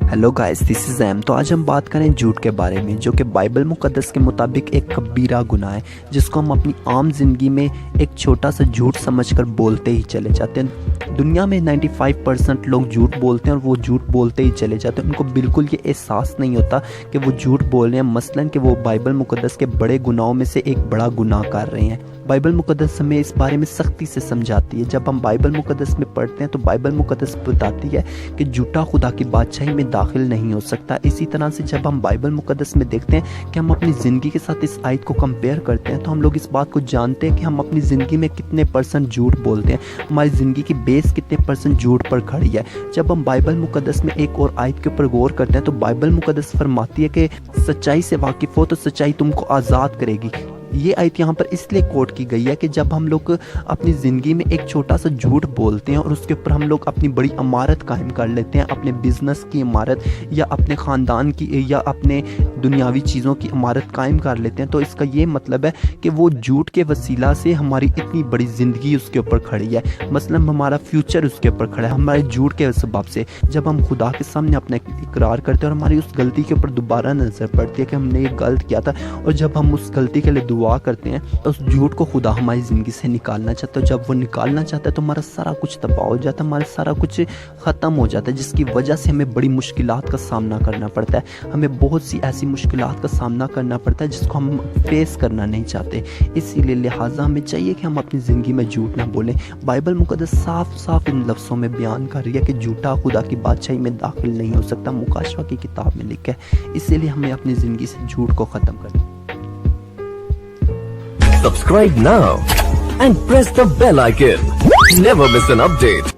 Hello guys, this is M. तो आज हम बात करें झूठ के बारे में, जो कि बाइबल मुक़द्दस के मुताबिक एक कबीरा गुनाह है, जिसको हम अपनी आम ज़िंदगी में एक छोटा सा झूठ समझकर बोलते ही चले जाते हैं। दुनिया में 95% लोग झूठ बोलते हैं और वो झूठ बोलते ही चले जाते हैं। उनको बिल्कुल ये एहसास नहीं होता कि वो झूठ बोल रहे हैं, मसलन कि वो बाइबल मुक़द्दस के बड़े गुनाहों में से एक बड़ा गुनाह कर रहे हैं। बाइबल मुक़द्दस हमें इस बारे में सख्ती से समझाती है। जब हम बाइबल मुक़द्दस में पढ़ते हैं तो बाइबल मुक़द्दस बताती है कि झूठा खुदा की बादशाही में दाखिल नहीं हो सकता। इसी तरह से जब हम बाइबल मुक़द्दस में देखते हैं कि हम अपनी ज़िंदगी के साथ इस आयत को कंपेयर करते हैं, तो हम लोग इस बात को जानते हैं कि हम अपनी ज़िंदगी में कितने % झूठ बोलते हैं, हमारी ज़िंदगी की बेस कितने % झूठ पर खड़ी है। जब हम बाइबल मुक़द्दस में एक और आयत के ऊपर गौर करते हैं तो बाइबल मुक़द्दस फरमाती है कि सच्चाई से वाकिफ़ हो तो सच्चाई तुमको आज़ाद करेगी। ये आयत यहाँ पर इसलिए कोट की गई है कि जब हम लोग अपनी ज़िंदगी में एक छोटा सा झूठ बोलते हैं और उसके ऊपर हम लोग अपनी बड़ी इमारत कायम कर लेते हैं, अपने बिज़नेस की इमारत या अपने ख़ानदान की या अपने दुनियावी चीज़ों की इमारत कायम कर लेते हैं, तो इसका ये मतलब है कि वो झूठ के वसीला से हमारी इतनी बड़ी ज़िंदगी उसके ऊपर खड़ी है, मसलन हमारा फ्यूचर उसके ऊपर खड़ा है हमारे झूठ के सबब से। जब हम खुदा के सामने अपना इकरार करते हैं और हमारी उस गलती के ऊपर दोबारा नज़र पड़ती है कि हमने ये गलत किया था, और जब हम उस गलती के लिए दुआ करते हैं तो उस झूठ को खुदा हमारी ज़िंदगी से निकालना चाहता है। जब वो निकालना चाहता है तो हमारा सारा कुछ तबाह हो जाता है, हमारा सारा कुछ ख़त्म हो जाता है, जिसकी वजह से हमें बड़ी मुश्किलात का सामना करना पड़ता है। हमें बहुत सी ऐसी मुश्किलात का सामना करना पड़ता है जिसको हम फेस करना नहीं चाहते। इसीलिए लिहाजा हमें चाहिए कि हम अपनी ज़िंदगी में झूठ ना बोलें। बाइबल मुक़द्दस साफ साफ इन लफ्ज़ों में बयान कर रही है कि झूठा खुदा की बादशाही में दाखिल नहीं हो सकता, मुकाशवा की किताब में लिखा है। इसीलिए हमें अपनी ज़िंदगी से झूठ को ख़त्म करना। Subscribe now and press the bell icon. Never miss an update.